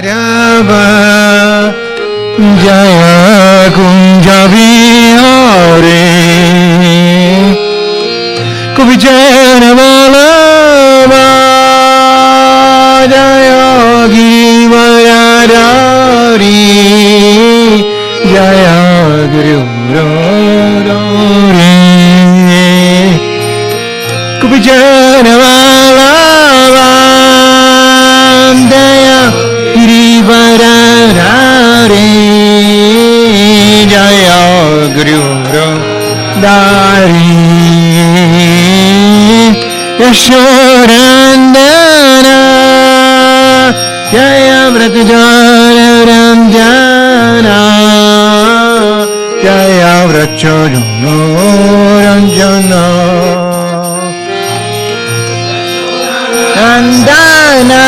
Rava Jaya Kunja Vihari Kubijana Valava Jaya Givarari Jaya Guru Rari Kubijana Valava Jaya Givarari Jaya Guru Rari Yashorandana Jaya Vratjana Ranjana Jaya Vratjana Ranjana Randana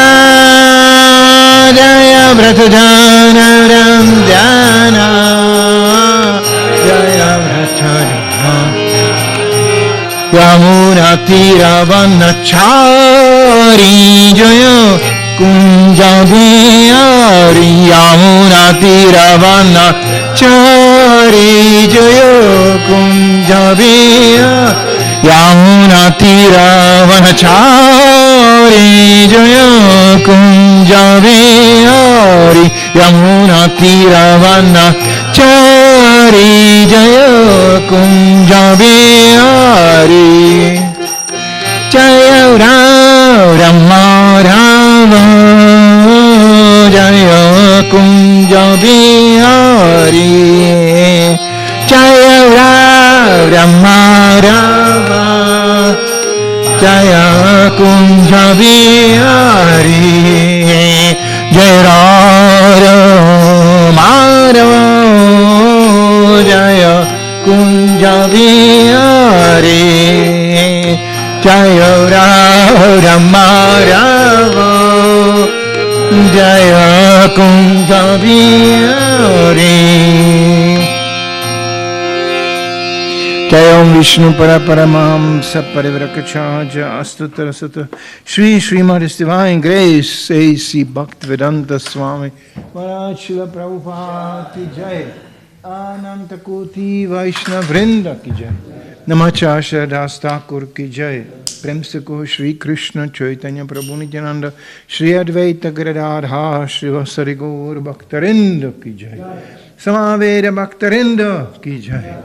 Jaya Vratjana Ranjana Jaya Vratjana Yamuna Tiravanachari Jaya Kunja Vihari Yamuna Tiravanachari Jaya Kunja Vihari Yamuna Tiravanachari Jaya Kunja Vihari Yamuna Tiravanachari Jaya Kunja Vihari Jaya Rama Rama Jaya Kunja Vihari Jaya Rama Rama Jaya Kunja Vihari Jaya Rama Rama Jaya Kunja Vihari Jaya Rama Rama Jaya Kunja Vihari Jaya Om Vishnu Paraparamamsa Parivrakacharya Astutra Sutta Shri Srimad Divine Grace A.C. Bhaktivedanta Swami Maharaj Srila Prabhupada Ki Jai Ananta Koti Vaishnav Vrinda Ki Jai Namacharya Das Thakur Ki Jai Prem se ko Shri Krishna Chaitanya Prabhu Nityananda Shri Advaita Giridhara Shri Vasari Gaur Bhaktarinda Ki Jai Samaveda Bhaktarinda Ki Jai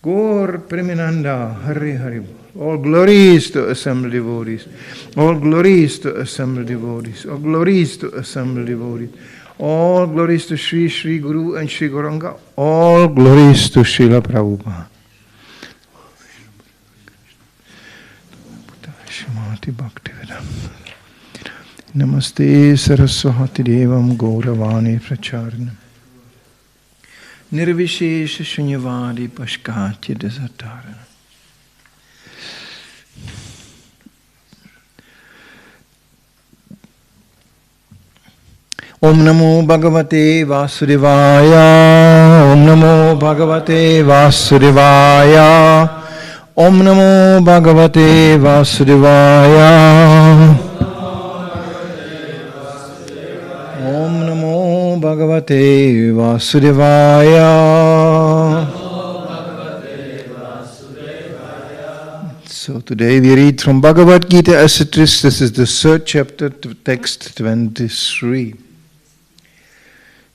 Gaur Premananda Hari Hari. All glories to assembled devotees. All glories to assembled devotees. All glories to assembled devotees. All glories to Sri Sri Guru and Sri Gauranga. All glories to Srila Prabhupada. Shrimati Bhaktivedanta. Namaste Saraswati Devam Gauravani Pracharanam. Nirvishesha Shunyavadi Pashkatya Desatarana. Om Namo Bhagavate Vasudevaya. Om Namo Bhagavate Vasudevaya. Om Namo Bhagavate Vasudevaya. Om Namo Bhagavate Vasudevaya. So today we read from Bhagavad Gita as it is. This is the third chapter, text 23.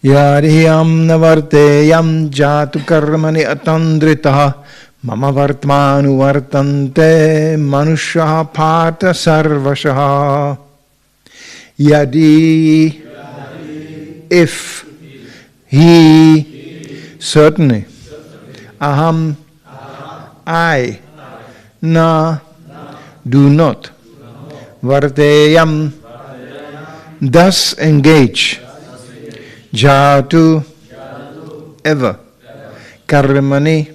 Yariyam navarteyam jatu karmani atandritaha mama vartmanu vartante manushya pata sarvashaha. Yadi, if, he, certainly, aham, I, na, do not, varteyam, thus engage, jatu, ever, karmani,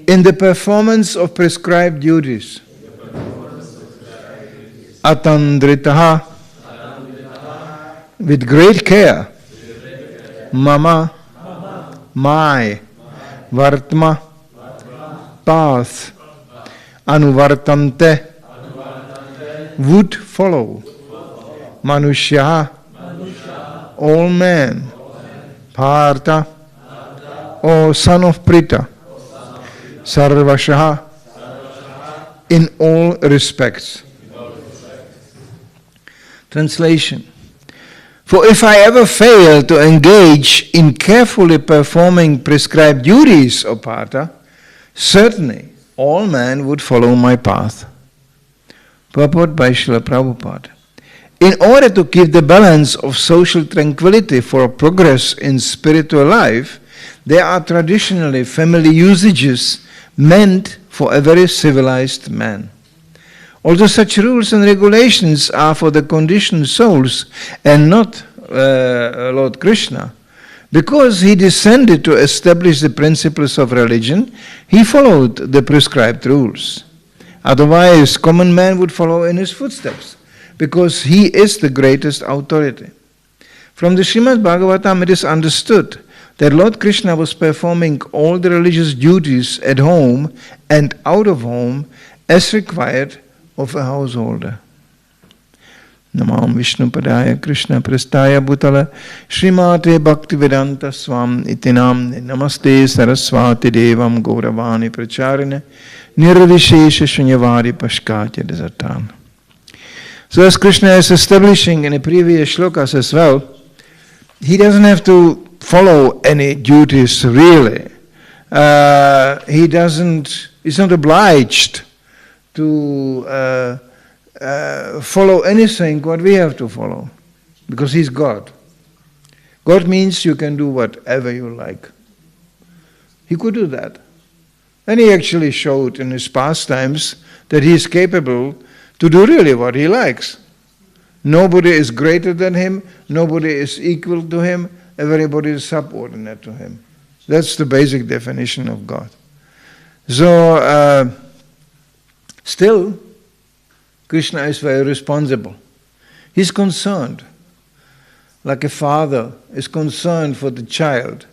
in the performance of prescribed duties, atandritaha, with great care, mama, my, vartma, path, anuvartante, would follow, manushya, all men, Partha, O son of Prita, Sarvashaha, in all respects. Translation. For if I ever fail to engage in carefully performing prescribed duties, O Partha, certainly all men would follow my path. Purport by Srila Prabhupada. In order to keep the balance of social tranquility for progress in spiritual life, there are traditionally family usages meant for a very civilized man. Although such rules and regulations are for the conditioned souls and not Lord Krishna, because he descended to establish the principles of religion, he followed the prescribed rules. Otherwise, common man would follow in his footsteps, because he is the greatest authority. From the Srimad Bhagavatam, it is understood that Lord Krishna was performing all the religious duties at home and out of home as required of a householder. Namam Vishnu Padaya Krishna Prastaya Bhutala Srimate Bhaktivedanta Swam Itinam Namaste Saraswati Devam Gauravani Pracharine Nirvishesha Shunyavadi Pashkatya Desatan. So as Krishna is establishing in the previous shlokas as well, he doesn't have to follow any duties really. He's not obliged to follow anything what we have to follow, because he's God. God means you can do whatever you like. He could do that. And he actually showed in his pastimes that he is capable to do really what he likes. Nobody is greater than him, nobody is equal to him, everybody is subordinate to him. That's the basic definition of God. So, still, Krishna is very responsible. He's concerned, like a father is concerned for the child.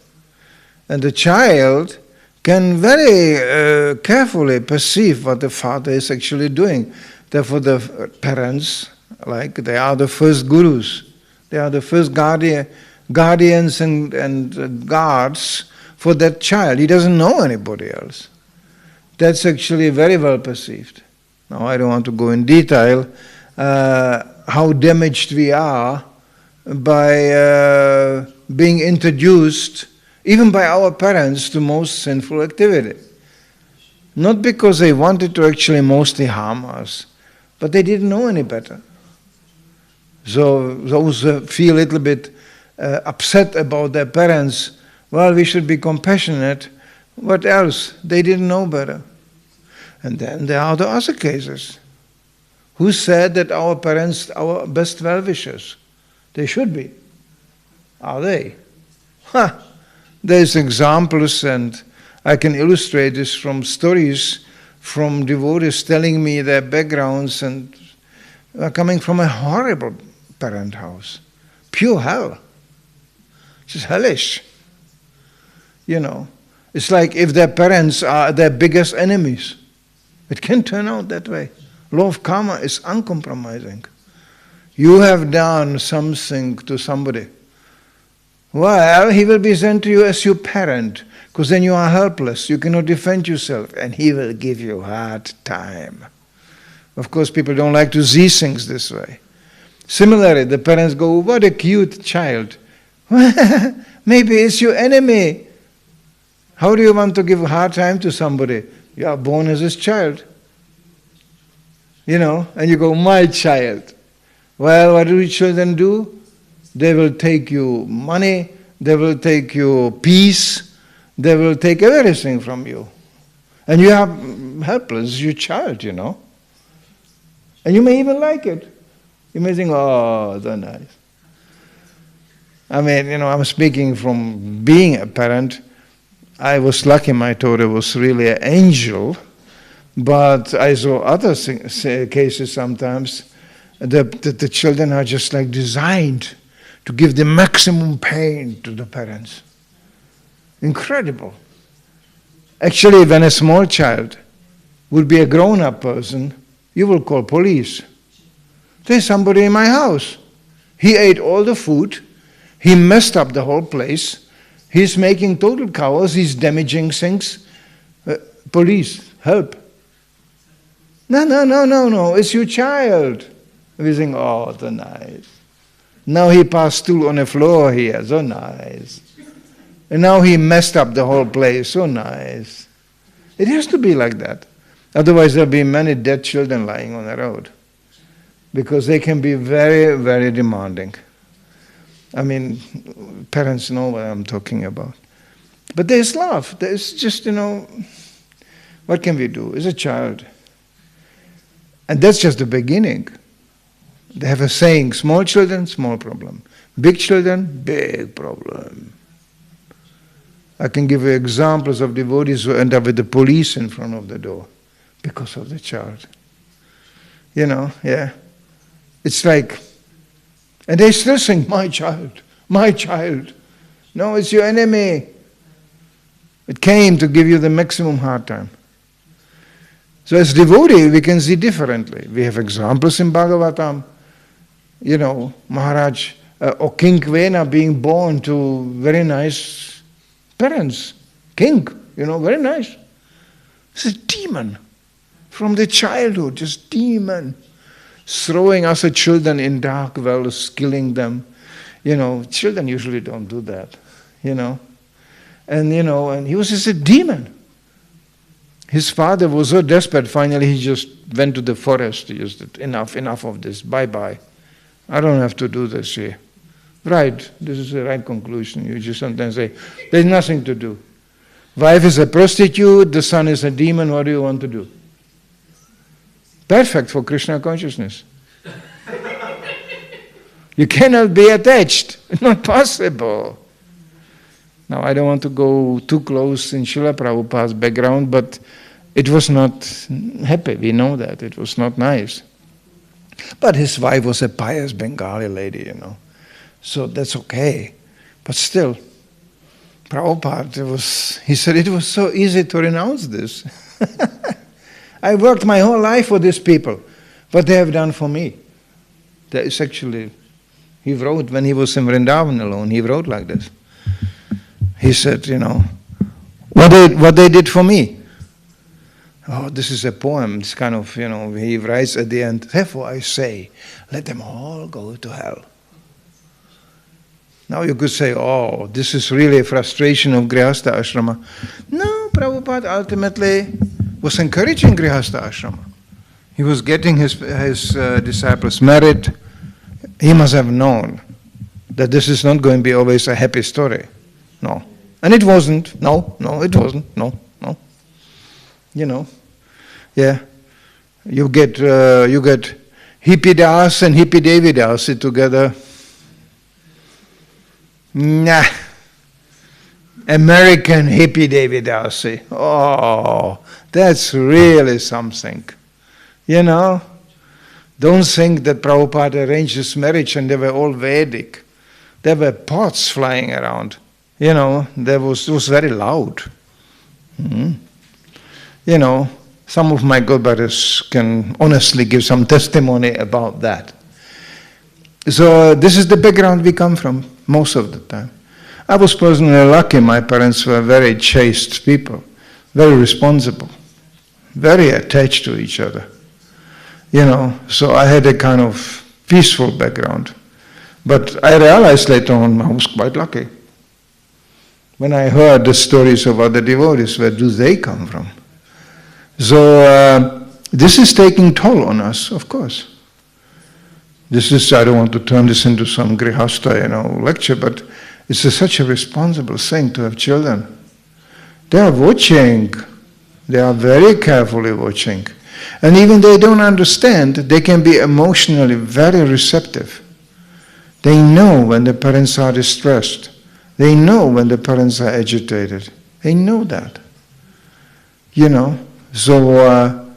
And the child can very carefully perceive what the father is actually doing. Therefore, the parents, like they are the first gurus, they are the first guardians and guards for that child. He doesn't know anybody else. That's actually very well perceived. Now, I don't want to go in detail how damaged we are by being introduced, even by our parents, to most sinful activity. Not because they wanted to actually mostly harm us, but they didn't know any better. So those feel a little bit upset about their parents, well, we should be compassionate. What else? They didn't know better. And then there are the other cases. Who said that our parents are our best well-wishers? They should be. Are they? There's examples, and I can illustrate this from stories from devotees telling me their backgrounds and are coming from a horrible parent house. Pure hell. Just hellish. You know, it's like if their parents are their biggest enemies. It can turn out that way. Law of karma is uncompromising. You have done something to somebody. Well, he will be sent to you as your parent, because then you are helpless. You cannot defend yourself, and he will give you a hard time. Of course, people don't like to see things this way. Similarly, the parents go, what a cute child. Maybe it's your enemy. How do you want to give a hard time to somebody? You are born as his child. You know, and you go, my child. Well, what do children do? They will take you money, they will take you peace, they will take everything from you. And you are helpless, your child, you know. And you may even like it. You may think, oh, so nice. I mean, you know, I'm speaking from being a parent. I was lucky my daughter was really an angel, but I saw other cases sometimes that the children are just like designed to give the maximum pain to the parents. Incredible. Actually, when a small child would be a grown-up person, you will call police. There's somebody in my house. He ate all the food. He messed up the whole place. He's making total chaos. He's damaging things. Police, help. No. It's your child. We think, oh, so nice. Now he passed stool on the floor here. So nice. And now he messed up the whole place. So nice. It has to be like that. Otherwise there'll be many dead children lying on the road. Because they can be very, very demanding. I mean, parents know what I'm talking about. But there's love. There's just, what can we do? It's a child. And that's just the beginning. They have a saying, small children, small problem. Big children, big problem. I can give you examples of devotees who end up with the police in front of the door because of the child. Yeah. It's like, and they still sing, my child, my child. No, it's your enemy. It came to give you the maximum hard time. So as devotee, we can see differently. We have examples in Bhagavatam. Maharaj or King Kvena being born to very nice parents. King, very nice. It's a demon. From the childhood, just demon. Throwing us as children in dark wells, killing them. Children usually don't do that. And he was just a demon. His father was so desperate, finally he just went to the forest. He just, enough of this, bye-bye. I don't have to do this here. Right, this is the right conclusion. You just sometimes say, there's nothing to do. Wife is a prostitute, the son is a demon, what do you want to do? Perfect for Krishna consciousness. You cannot be attached. It's not possible. Now, I don't want to go too close in Srila Prabhupada's background, but it was not happy. We know that. It was not nice. But his wife was a pious Bengali lady, So that's okay. But still, Prabhupada, he said it was so easy to renounce this. I worked my whole life for these people. What they have done for me. That is actually, he wrote when he was in Vrindavan alone, he wrote like this. He said, what they did for me. Oh, this is a poem. It's kind of, he writes at the end, therefore I say, let them all go to hell. Now you could say, oh, this is really a frustration of Grihastha Ashrama. No, Prabhupada ultimately was encouraging Grihastha Ashrama. He was getting his disciples married. He must have known that this is not going to be always a happy story. No. And it wasn't. No, it wasn't. No. Yeah. You get Hippidas and Hippidevidasi together. Nah. American Hippidevidasi. Oh, that's really something. Don't think that Prabhupada arranged this marriage and they were all Vedic. There were pots flying around. It was very loud. Some of my good brothers can honestly give some testimony about that. So this is the background we come from most of the time. I was personally lucky. My parents were very chaste people, very responsible, very attached to each other. So I had a kind of peaceful background. But I realized later on I was quite lucky. When I heard the stories of other devotees, where do they come from? So this is taking toll on us, of course. I don't want to turn this into some Grihastha, lecture, but it's such a responsible thing to have children. They are watching. They are very carefully watching. And even they don't understand, they can be emotionally very receptive. They know when the parents are distressed. They know when the parents are agitated. They know that. So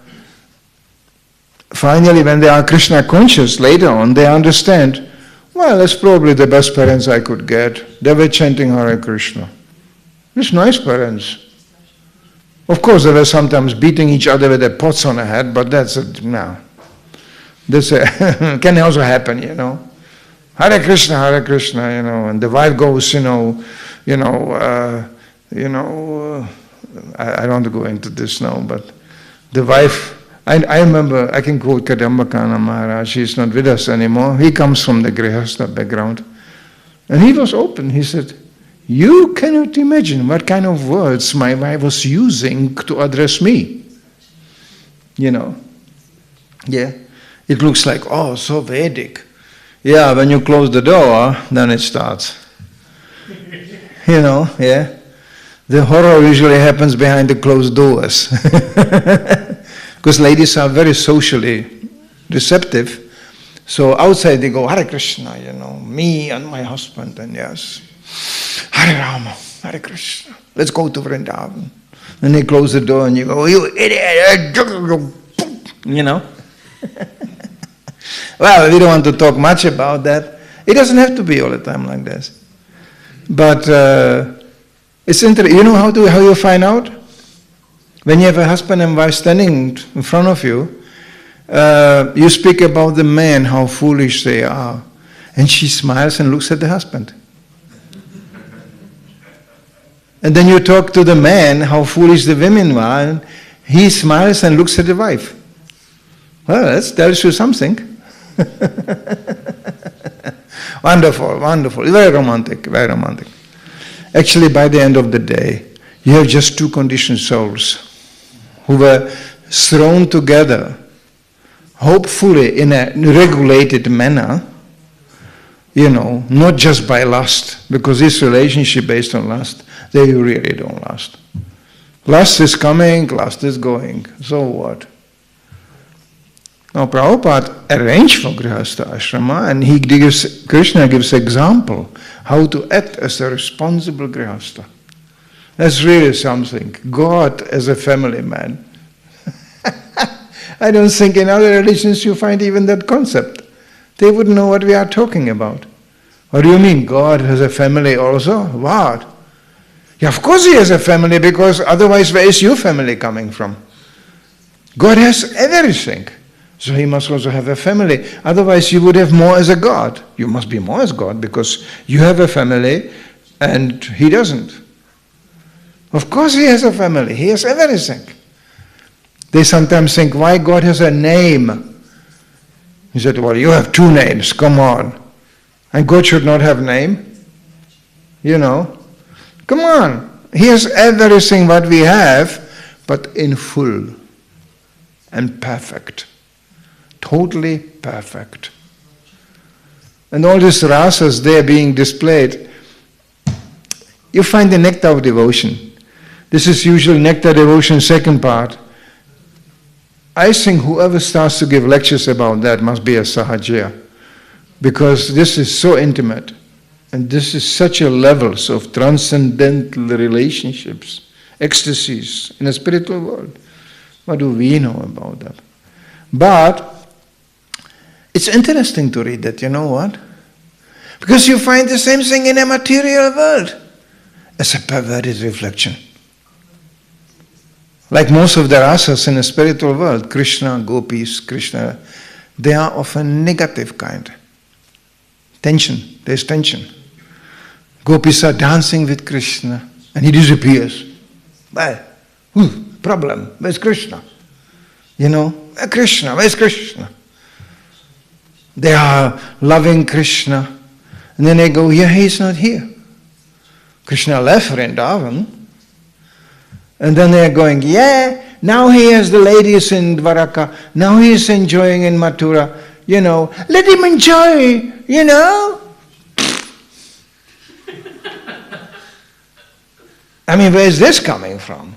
finally when they are Krishna conscious later on, they understand, well, that's probably the best parents I could get. They were chanting Hare Krishna. It's nice parents. Of course, they were sometimes beating each other with their pots on the head, but that's can also happen, Hare Krishna, and the wife goes, I don't want to go into this now, but the wife, I remember, I can quote Kadambakana Maharaj, he's not with us anymore. He comes from the Grihastha background. And he was open. He said, you cannot imagine what kind of words my wife was using to address me. Yeah. It looks like, oh, so Vedic. Yeah, when you close the door, then it starts. Yeah. The horror usually happens behind the closed doors. Because ladies are very socially receptive. So outside they go, Hare Krishna, me and my husband, and yes. Hare Rama, Hare Krishna. Let's go to Vrindavan. Then they close the door and you go, you idiot. Well, we don't want to talk much about that. It doesn't have to be all the time like this. But it's interesting. You know how you find out? When you have a husband and wife standing in front of you, you speak about the men, how foolish they are. And she smiles and looks at the husband. And then you talk to the man, how foolish the women are, and he smiles and looks at the wife. Well, that tells you something. Wonderful, wonderful. Very romantic, very romantic. Actually, by the end of the day, you have just two conditioned souls who were thrown together, hopefully in a regulated manner, not just by lust, because this relationship based on lust, they really don't last. Lust is coming, lust is going. So what? Now Prabhupada arranged for Grihastha Ashrama, and Krishna gives example how to act as a responsible Grihastha. That's really something. God as a family man. I don't think in other religions you find even that concept. They wouldn't know what we are talking about. What do you mean, God has a family also? What? Yeah, of course he has a family, because otherwise where is your family coming from? God has everything. So he must also have a family. Otherwise you would have more as a God. You must be more as God because you have a family and he doesn't. Of course he has a family. He has everything. They sometimes think, why God has a name? He said, well, you have two names, come on. And God should not have name? Come on. He has everything what we have, but in full and perfect. Totally perfect. And all these rasas there being displayed, you find the nectar of devotion. This is usually nectar devotion second part. I think whoever starts to give lectures about that must be a sahaja, because this is so intimate and this is such a levels of transcendental relationships, ecstasies in a spiritual world. What do we know about that? But it's interesting to read that, you know what? Because you find the same thing in a material world as a perverted reflection. Like most of the rasas in the spiritual world, Krishna, gopis, Krishna, they are of a negative kind. Tension, there's tension. Gopis are dancing with Krishna and he disappears. Well, problem, where's Krishna? Krishna, where's Krishna? They are loving Krishna and then they go, yeah, he's not here. Krishna left Vrindavan. And then they're going, yeah, now he has the ladies in Dwaraka, now he is enjoying in Mathura, let him enjoy, I mean, where is this coming from?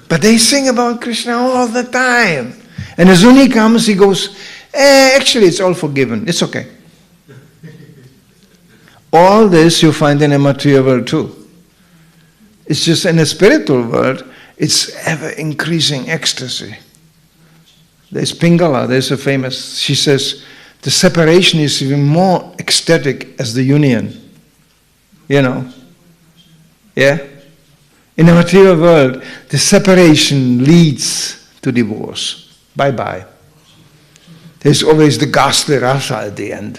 But they sing about Krishna all the time. And as soon as he comes, he goes, actually it's all forgiven, it's okay. All this you find in a material world too. It's just in the spiritual world, it's ever increasing ecstasy. There's Pingala, there's a famous, she says, the separation is even more ecstatic as the union. Yeah? In the material world, the separation leads to divorce. Bye-bye. There's always the ghastly rasa at the end.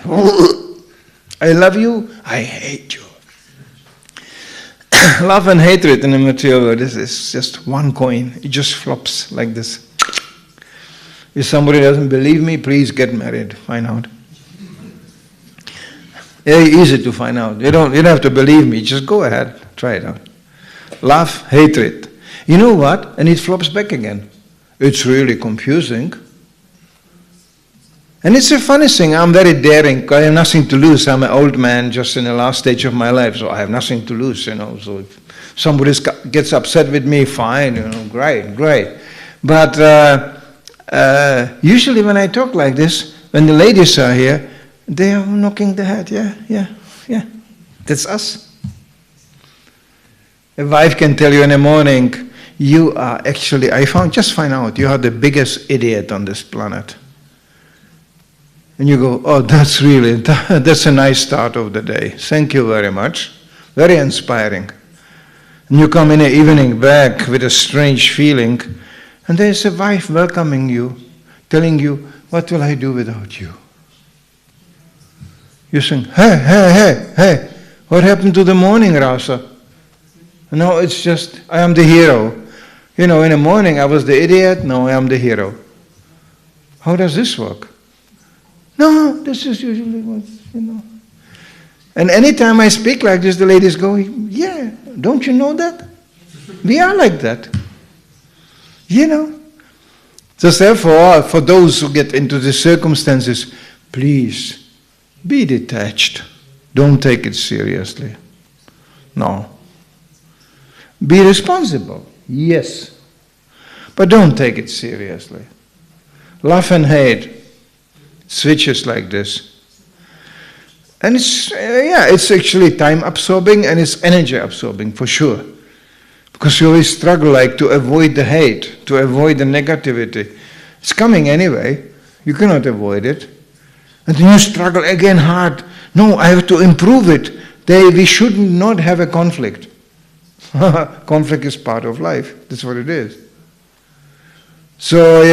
I love you, I hate you. Love and hatred in the material world is just one coin. It just flops like this. If somebody doesn't believe me, please get married. Find out. Very easy to find out. You don't have to believe me. Just go ahead. Try it out. Love, hatred. You know what? And it flops back again. It's really confusing. And it's a funny thing. I'm very daring. I have nothing to lose. I'm an old man just in the last stage of my life, so I have nothing to lose, So if somebody gets upset with me, fine, great. But usually when I talk like this, when the ladies are here, they are knocking their head. Yeah. That's us. A wife can tell you in the morning, you are actually, find out, you are the biggest idiot on this planet. And you go, oh, that's a nice start of the day. Thank you very much. Very inspiring. And you come in the evening back with a strange feeling, and there's a wife welcoming you, telling you, what will I do without you? You think, hey, what happened to the morning rasa? No, it's just, I am the hero. In the morning I was the idiot, now I am the hero. How does this work? No, this is usually what, And anytime I speak like this, the ladies go, yeah, don't you know that? We are like that. So therefore, for those who get into the circumstances, please, be detached. Don't take it seriously. No. Be responsible, yes. But don't take it seriously. Love and hate. Switches like this. And it's actually time absorbing and it's energy absorbing for sure. Because you always struggle to avoid the hate, to avoid the negativity. It's coming anyway. You cannot avoid it. And then you struggle again hard. No, I have to improve it. We should not have a conflict. Conflict is part of life. That's what it is. So,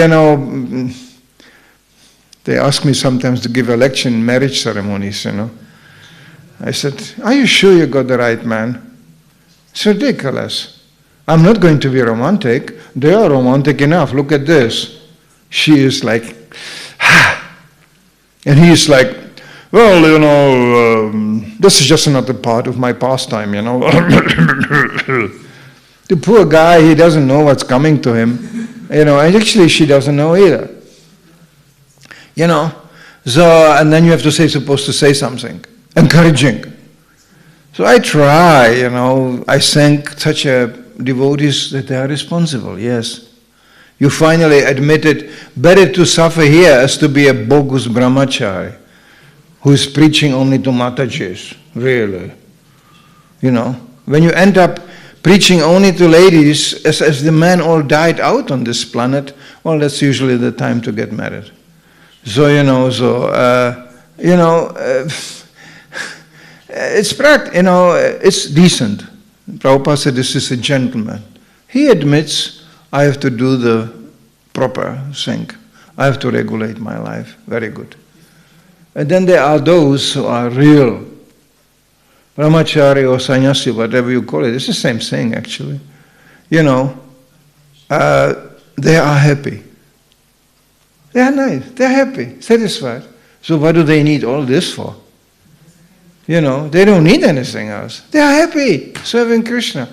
they ask me sometimes to give a lecture in marriage ceremonies, I said, are you sure you got the right man? It's ridiculous. I'm not going to be romantic. They are romantic enough. Look at this. She is like, and he is like, well, this is just another part of my pastime, The poor guy, he doesn't know what's coming to him, and actually she doesn't know either. So, and then you have to supposed to say something, encouraging. So I try, I thank such devotees that they are responsible, yes. You finally admit it, better to suffer here as to be a bogus brahmachari, who is preaching only to Matajis, really. When you end up preaching only to ladies, as the men all died out on this planet, well, that's usually the time to get married. So, it's decent. Prabhupada said this is a gentleman. He admits, I have to do the proper thing. I have to regulate my life. Very good. And then there are those who are real. Brahmachari or sannyasi, whatever you call it, it's the same thing actually. They are happy. They are nice, they are happy, satisfied. So what do they need all this for? They don't need anything else. They are happy serving Krishna.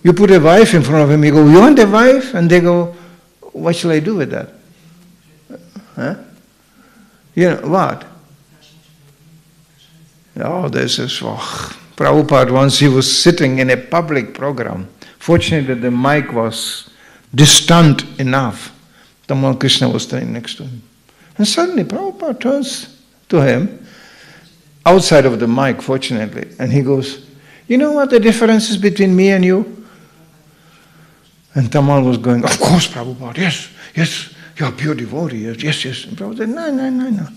You put a wife in front of him, you go, you want a wife? And they go, what shall I do with that? Huh? What? Oh, this is, Prabhupada once, he was sitting in a public program. Fortunately, the mic was distant enough. Tamal Krishna was standing next to him. And suddenly Prabhupada turns to him, outside of the mic, fortunately, and he goes, you know what the difference is between me and you? And Tamal was going, of course, Prabhupada, yes, you're a pure devotee, yes. And Prabhupada said, no.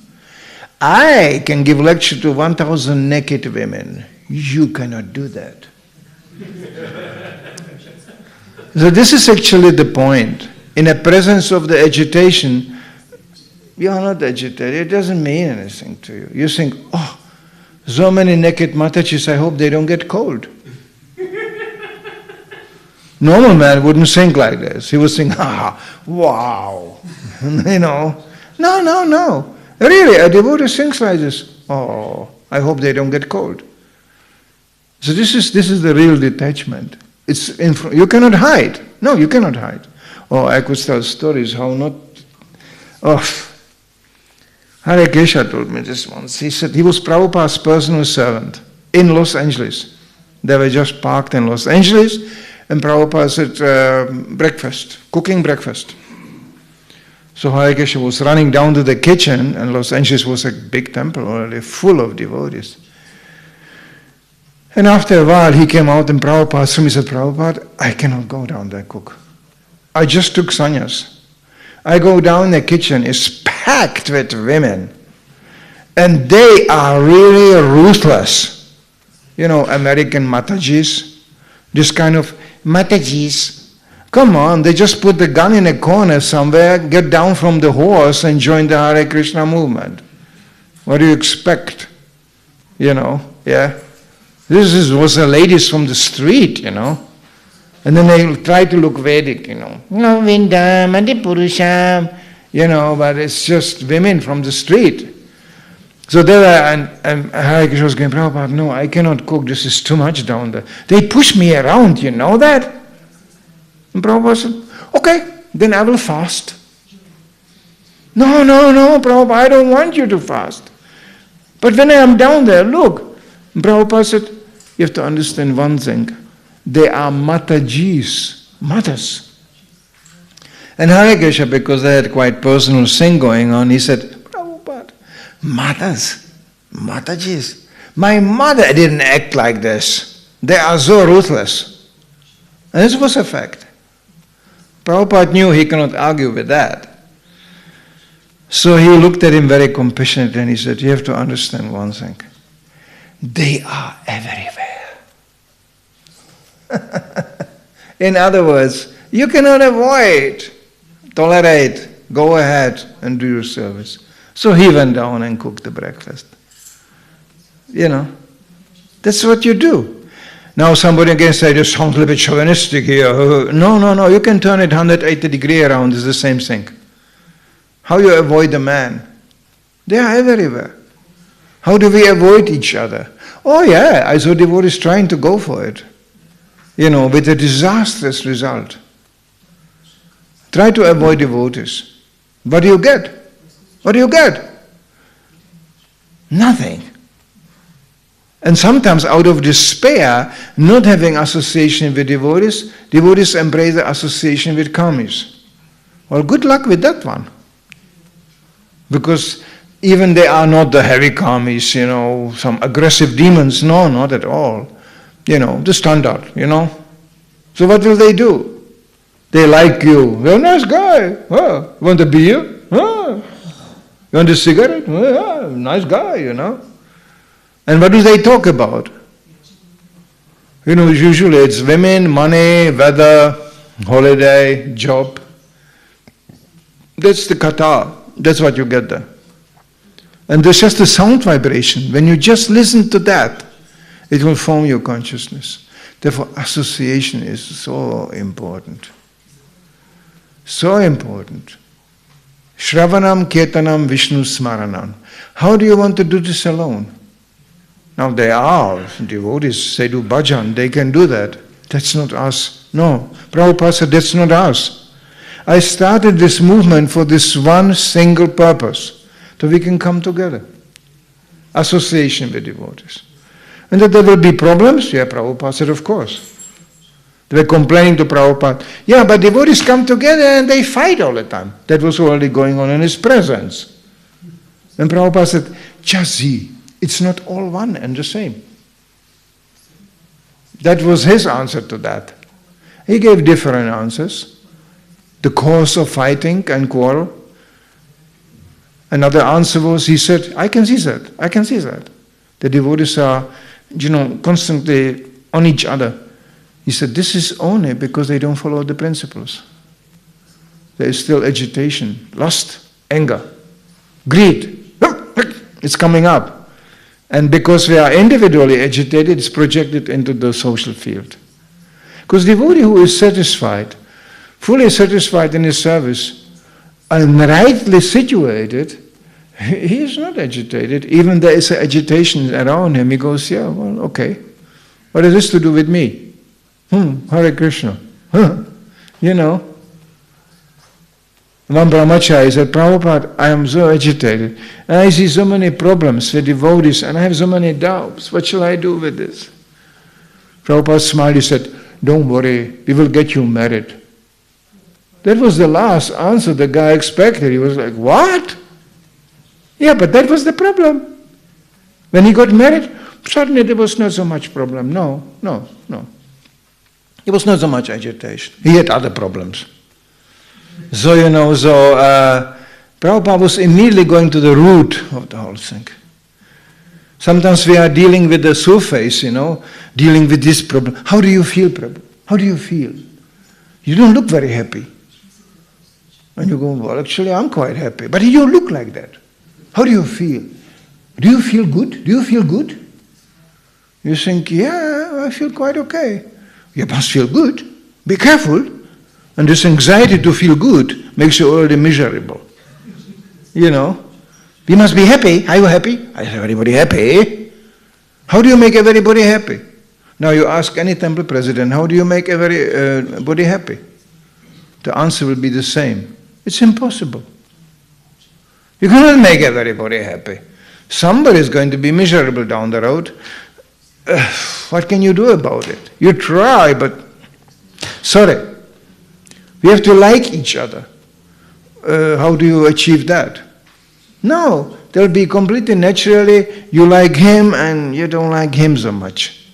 I can give lecture to 1,000 naked women. You cannot do that. So this is actually the point. In the presence of the agitation, you are not agitated. It doesn't mean anything to you. You think, oh, So many naked Matajis, I hope they don't get cold. Normal man wouldn't think like this. He would think, wow. No. Really, a devotee thinks like this. Oh, I hope they don't get cold. So this is the real detachment. You cannot hide. No, you cannot hide. Oh, I could tell stories how not. Oh, Hare Krišna told me this once. He said he was Prabhupada's personal servant in Los Angeles. They were just parked in Los Angeles, and Prabhupada said breakfast, cooking breakfast. So Hare Krišna was running down to the kitchen, and Los Angeles was a big temple already, full of devotees. And after a while, he came out, and Prabhupada said, Prabhupada, I cannot go down there cook. I just took sannyas. I go down the kitchen, it's packed with women. And they are really ruthless. American Matajis, this kind of Matajis. Come on, they just put the gun in a corner somewhere, get down from the horse and join the Hare Krishna movement. What do you expect? Yeah. This was the ladies from the street, And then they try to look Vedic, No Vindam, Adipurusham, but it's just women from the street. So they were, and Hare Krishna was going, Prabhupada, no, I cannot cook, this is too much down there. They push me around, you know that? And Prabhupada said, okay, then I will fast. No, Prabhupada, I don't want you to fast. But when I am down there, look, Prabhupada said, you have to understand one thing. They are Matajis, mothers. And Hare Krishna, because they had quite personal thing going on, he said, Prabhupada, mothers, Matajis. My mother didn't act like this. They are so ruthless. And this was a fact. Prabhupada knew he cannot argue with that. So he looked at him very compassionately and he said, you have to understand one thing. They are everywhere. In other words, you cannot avoid, tolerate, go ahead and do your service. So he went down and cooked the breakfast. That's what you do. Now somebody again say, this sounds a little bit chauvinistic here. No, you can turn it 180 degrees around, it's the same thing. How you avoid a man? They are everywhere. How do we avoid each other? Oh yeah, I saw devotees trying to go for it. With a disastrous result. Try to avoid devotees. What do you get? Nothing. And sometimes out of despair, not having association with devotees embrace the association with karmis. Well, good luck with that one. Because even they are not the heavy karmis, some aggressive demons. No, not at all. The standard, So what will they do? They like you. You're a nice guy. Oh, want a beer? Oh. You want a cigarette? Oh, yeah, nice guy, And what do they talk about? Usually it's women, money, weather, holiday, job. That's the kata. That's what you get there. And there's just a sound vibration. When you just listen to that, it will form your consciousness. Therefore, association is so important. So important. Shravanam, Ketanam, Vishnu Smaranam. How do you want to do this alone? Now they are devotees, they do bhajan, they can do that. That's not us. No. Prabhupada said, that's not us. I started this movement for this one single purpose, so we can come together. Association with devotees. And that there will be problems? Yeah, Prabhupada said, of course. They were complaining to Prabhupada, yeah, but devotees come together and they fight all the time. That was already going on in his presence. And Prabhupada said, just see, it's not all one and the same. That was his answer to that. He gave different answers. The cause of fighting and quarrel. Another answer was, he said, I can see that. The devotees are, constantly on each other. He said, this is only because they don't follow the principles. There is still agitation, lust, anger, greed. It's coming up. And because we are individually agitated, it's projected into the social field. Because devotee who is satisfied, fully satisfied in his service, and rightly situated, he is not agitated. Even there is agitation around him, he goes, yeah, well, okay. What has this to do with me? Hare Krishna. You know. One brahmachari said, Prabhupada, I am so agitated. And I see so many problems with devotees, and I have so many doubts. What shall I do with this? Prabhupada smiled, he said, don't worry, we will get you married. That was the last answer the guy expected. He was like, what? Yeah, but that was the problem. When he got married, suddenly there was not so much problem. No. There was not so much agitation. He had other problems. So, Prabhupada was immediately going to the root of the whole thing. Sometimes we are dealing with the Sufis, dealing with this problem. How do you feel, Prabhu? How do you feel? You don't look very happy. And you go, well, actually, I'm quite happy. But you don't look like that. How do you feel? Do you feel good? Do you feel good? You think, yeah, I feel quite okay. You must feel good. Be careful. And this anxiety to feel good makes you already miserable. We must be happy. Are you happy? I say, everybody happy. How do you make everybody happy? Now you ask any temple president, how do you make everybody happy? The answer will be the same. It's impossible. You cannot make everybody happy. Somebody is going to be miserable down the road. What can you do about it? You try, but sorry. We have to like each other. How do you achieve that? No, there'll be completely naturally, you like him and you don't like him so much.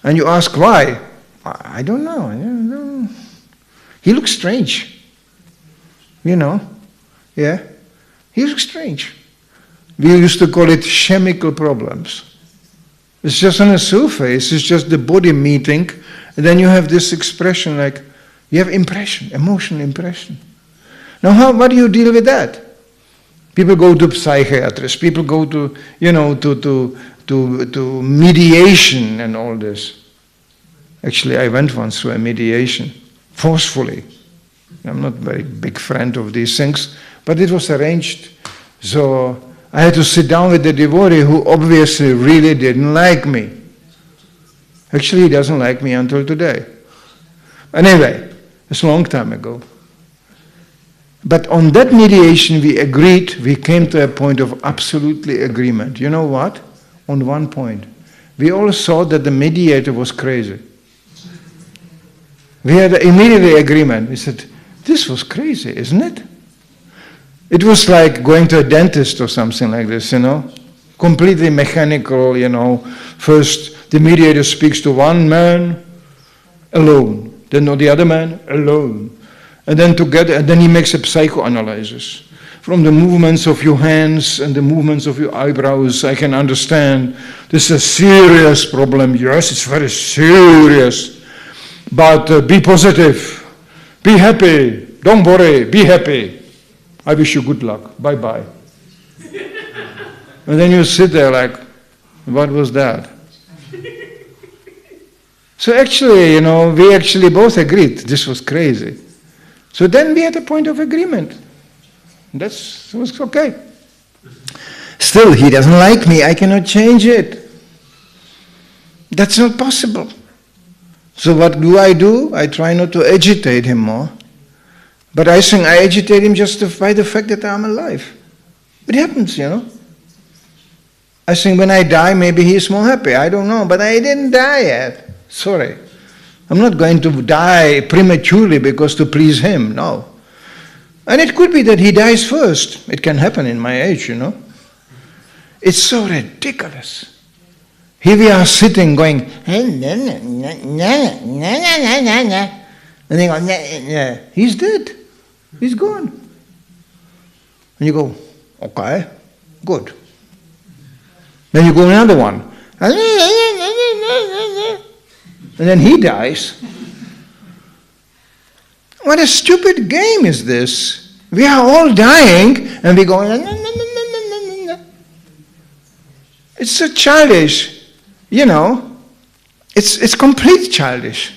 And you ask why? I don't know. He looks strange. Yeah? He looks strange. We used to call it chemical problems. It's just on a surface, it's just the body meeting, and then you have this expression like, you have impression, emotional impression. Now what do you deal with that? People go to psychiatrists, people go to, to mediation and all this. Actually, I went once through a mediation, forcefully. I'm not a very big friend of these things, but it was arranged. So I had to sit down with the devotee who obviously really didn't like me. Actually, he doesn't like me until today. Anyway, it's a long time ago. But on that mediation we agreed, we came to a point of absolutely agreement. You know what? On one point. We all saw that the mediator was crazy. We had immediately agreement. We said, this was crazy, isn't it? It was like going to a dentist or something like this, completely mechanical, First, the mediator speaks to one man alone, then the other man alone. And then together, and then he makes a psychoanalysis. From the movements of your hands and the movements of your eyebrows, I can understand this is a serious problem. Yes, it's very serious. But be positive. Be happy. Don't worry. Be happy. I wish you good luck. Bye-bye. And then you sit there like, what was that? So actually, we actually both agreed this was crazy. So then we had a point of agreement. That was okay. Still, he doesn't like me. I cannot change it. That's not possible. So what do? I try not to agitate him more. But I think I agitate him just by the fact that I'm alive. It happens, I think when I die, maybe he's more happy. I don't know, but I didn't die yet. Sorry. I'm not going to die prematurely because to please him, no. And it could be that he dies first. It can happen in my age, It's so ridiculous. Here we are sitting going, and they go, he's dead. He's gone. And you go, okay, good. Then you go another one. And then he dies. What a stupid game is this? We are all dying and we go, It's so childish, it's complete childish.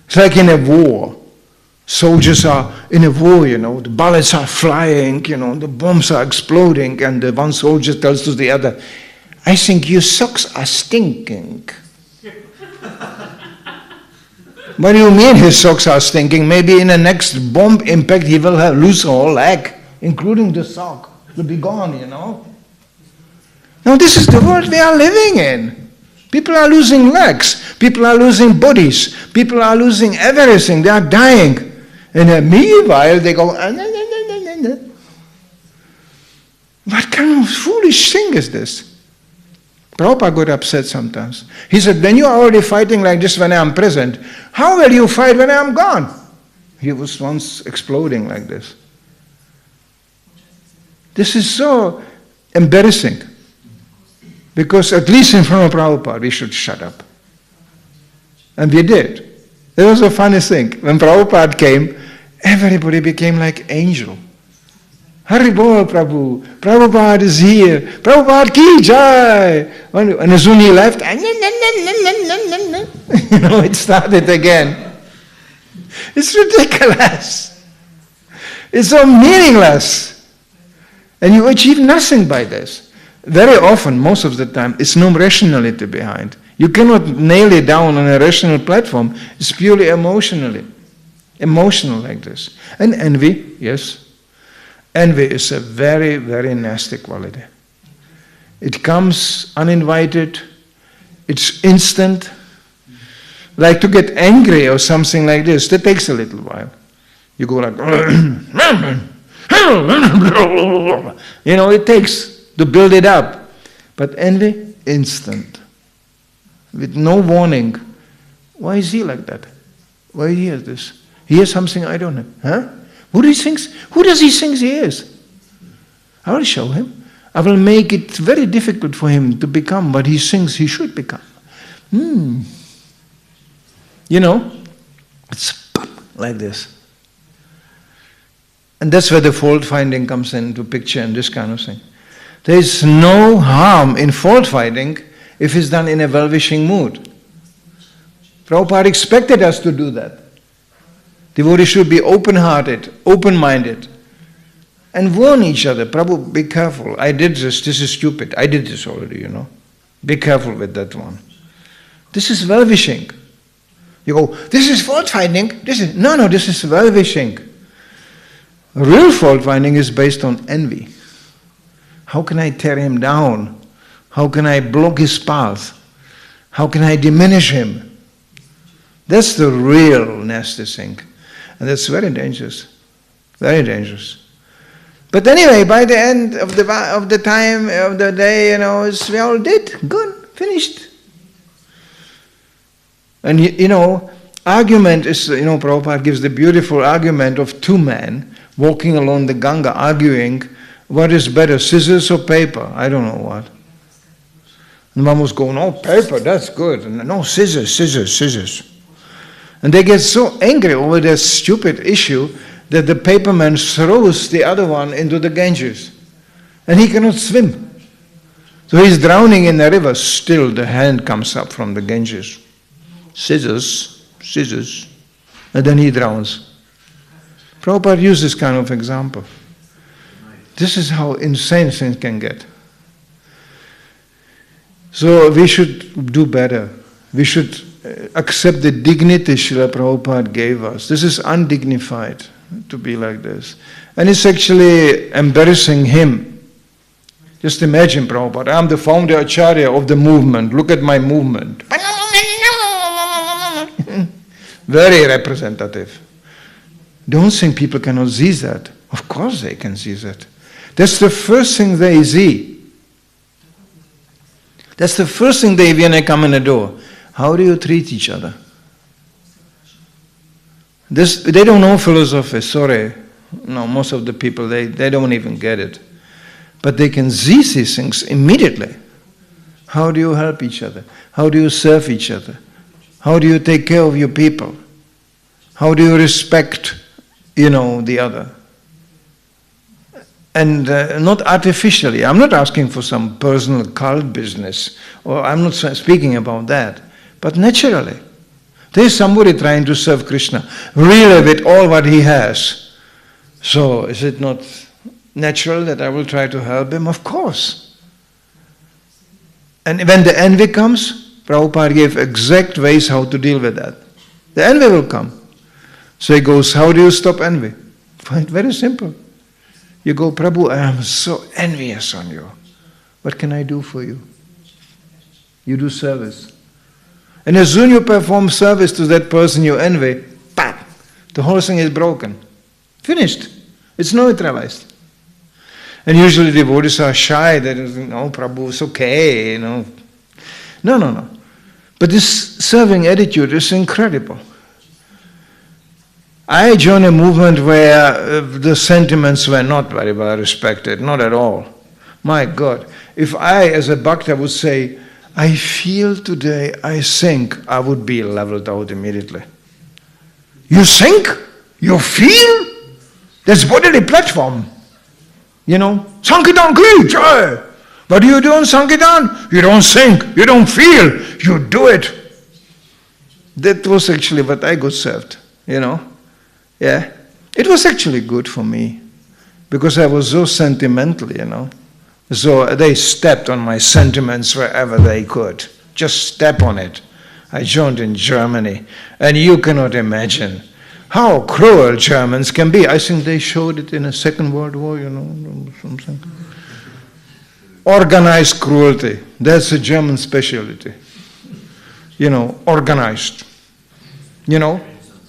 It's like in a war. Soldiers are in a war, the bullets are flying, the bombs are exploding, and the one soldier tells to the other, I think your socks are stinking. What do you mean his socks are stinking? Maybe in the next bomb impact he will lose a whole leg, including the sock. It will be gone, Now this is the world we are living in. People are losing legs. People are losing bodies. People are losing everything. They are dying. And meanwhile they go, What kind of foolish thing is this? Prabhupada got upset sometimes. He said, when you are already fighting like this when I am present, how will you fight when I am gone? He was once exploding like this. This is so embarrassing. Because at least in front of Prabhupada, we should shut up. And we did. It was a funny thing. When Prabhupada came, everybody became like angel. Hare Bol Prabhu, Prabhupada is here, Prabhupada ki jai. And as soon as he left, it started again. It's ridiculous. It's so meaningless. And you achieve nothing by this. Very often, most of the time, it's no rationality behind. You cannot nail it down on a rational platform. It's purely emotional like this. And envy, yes. Envy is a very, very nasty quality. It comes uninvited. It's instant. Like to get angry or something like this, that takes a little while. You go like, it takes to build it up. But envy, instant. With no warning. Why is he like that? Why he has this? He has something I don't have. Huh? Who does he think he is? I will show him. I will make it very difficult for him to become what he thinks he should become. It's like this. And that's where the fault finding comes into picture and this kind of thing. There is no harm in fault finding if it's done in a well-wishing mood. Prabhupada expected us to do that. Devotees should be open-hearted, open-minded, and warn each other. Prabhu, be careful. I did this is stupid. I did this already, Be careful with that one. This is well-wishing. You go, this is fault-finding. This is well-wishing. Real fault-finding is based on envy. How can I tear him down? How can I block his path? How can I diminish him? That's the real nasty thing. And that's very dangerous. Very dangerous. But anyway, by the end of the time, of the day, we all did. Good. Finished. And argument is, Prabhupada gives the beautiful argument of two men walking along the Ganga, arguing, what is better, scissors or paper? I don't know what. And one was going, oh, paper, that's good. And no, scissors. And they get so angry over this stupid issue that the paperman throws the other one into the Ganges. And he cannot swim. So he's drowning in the river. Still the hand comes up from the Ganges. Scissors. And then he drowns. Prabhupada used this kind of example. This is how insane things can get. So we should do better. We should accept the dignity Srila Prabhupada gave us. This is undignified to be like this. And it's actually embarrassing him. Just imagine Prabhupada, I'm the founder Acharya of the movement. Look at my movement. Very representative. Don't think people cannot see that. Of course they can see that. That's the first thing they see. That's the first thing they when they come in the door. How do you treat each other? They don't know philosophy, sorry. No, most of the people, they don't even get it. But they can see these things immediately. How do you help each other? How do you serve each other? How do you take care of your people? How do you respect, the other? And not artificially. I'm not asking for some personal cult business, or I'm not speaking about that, but naturally. There's somebody trying to serve Krishna, really with all what he has. So is it not natural that I will try to help him? Of course. And when the envy comes, Prabhupada gave exact ways how to deal with that. The envy will come. So he goes, how do you stop envy? Very simple. You go, Prabhu, I am so envious on you. What can I do for you? You do service. And as soon as you perform service to that person you envy, bam, the whole thing is broken. Finished. It's neutralized. And usually devotees are shy, that is, Prabhu, it's okay, No. But this serving attitude is incredible. I joined a movement where the sentiments were not very well respected, not at all. My God, if I as a bhakta would say, I feel today, I think, I would be leveled out immediately. You think? You feel? That's bodily platform. Sankirtan ki jai. What do you do in Sankirtan? You don't think, you don't feel, you do it. That was actually what I got served, Yeah, it was actually good for me because I was so sentimental, So they stepped on my sentiments wherever they could. Just step on it. I joined in Germany, and you cannot imagine how cruel Germans can be. I think they showed it in the Second World War, something. Organized cruelty. That's a German specialty. Organized.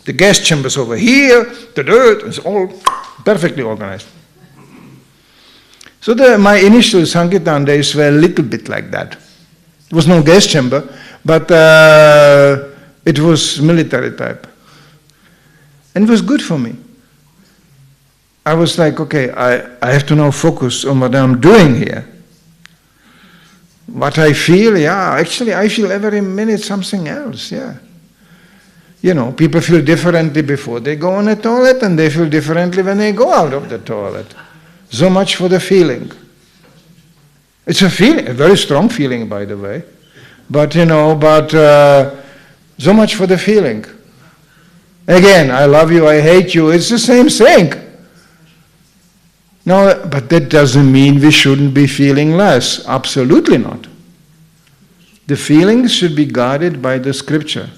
The gas chambers over here, the dirt, it's all perfectly organized. So my initial Sankirtan days were a little bit like that. There was no gas chamber, but it was military type. And it was good for me. I was like, okay, I have to now focus on what I'm doing here. What I feel, actually I feel every minute something else, People feel differently before they go on the toilet, and they feel differently when they go out of the toilet. So much for the feeling. It's a feeling, a very strong feeling, by the way. But, so much for the feeling. Again, I love you, I hate you, it's the same thing. No, but that doesn't mean we shouldn't be feeling less. Absolutely not. The feelings should be guarded by the scripture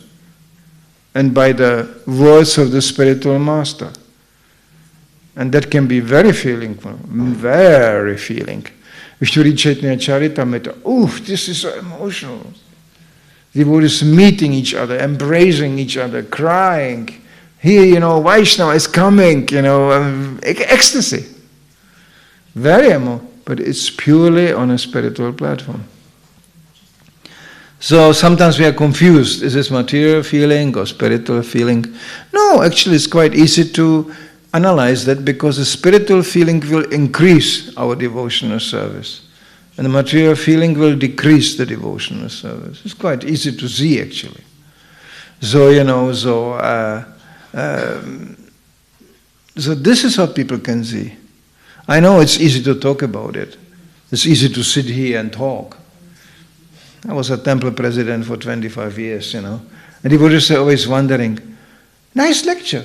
and by the words of the spiritual master. And that can be very feeling. If you read Chaitanya Charitamrita, this is so emotional. Devotees meeting each other, embracing each other, crying. Here, Vaishnava is coming, ecstasy. Very emotional, but it's purely on a spiritual platform. So sometimes we are confused. Is this material feeling or spiritual feeling? No, actually it's quite easy to analyze that, because the spiritual feeling will increase our devotional service, and the material feeling will decrease the devotional service. It's quite easy to see, actually. So, so this is what people can see. I know it's easy to talk about it. It's easy to sit here and talk. I was a temple president for 25 years, And devotees are always wondering, nice lecture,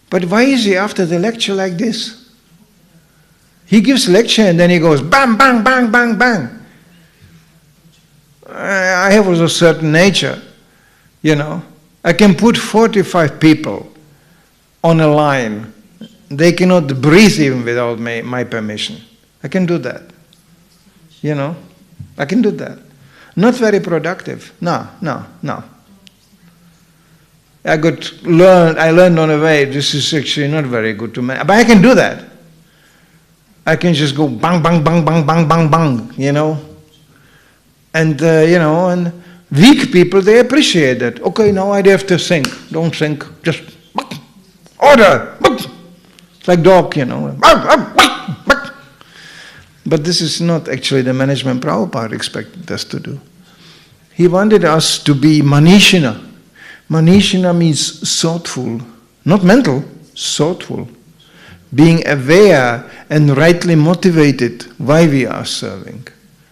but why is he after the lecture like this? He gives lecture and then he goes bang, bang, bang, bang, bang. I have also a certain nature, I can put 45 people on a line. They cannot breathe even without my permission. I can do that. I can do that. Not very productive. No. I learned on the way, this is actually not very good to me. But I can do that. I can just go bang, bang, bang, bang, bang, bang, bang, And, and weak people, they appreciate that. Okay, now I have to think. Don't think, just order. It's like dog, But this is not actually the management Prabhupada expected us to do. He wanted us to be manishina. Manishina means thoughtful, not mental, thoughtful. being aware and rightly motivated why we are serving.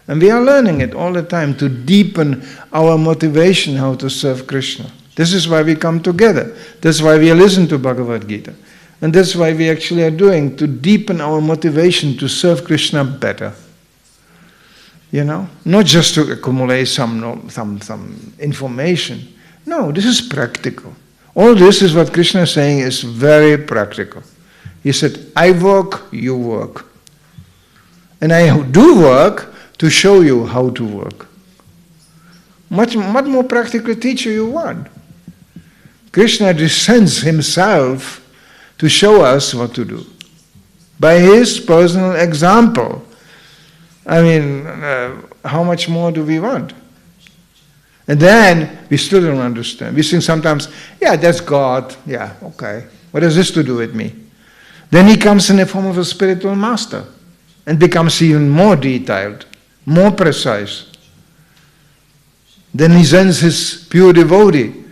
And we are learning it all the time to deepen our motivation how to serve Krishna. This is why we come together. That's why we listen to Bhagavad Gita. And that's why we actually are doing, to deepen our motivation to serve Krishna better. You know, not just to accumulate some information. No, this is practical. All this is what Krishna is saying is very practical. He said, I work, you work. And I do work to show you how to work. What more practical teacher you want? Krishna descends himself to show us what to do. By his personal example. I mean, how much more do we want? And then we still don't understand. We think sometimes, yeah, that's God. Yeah, okay. What has this to do with me? Then he comes in the form of a spiritual master and becomes even more detailed, more precise. Then he sends his pure devotee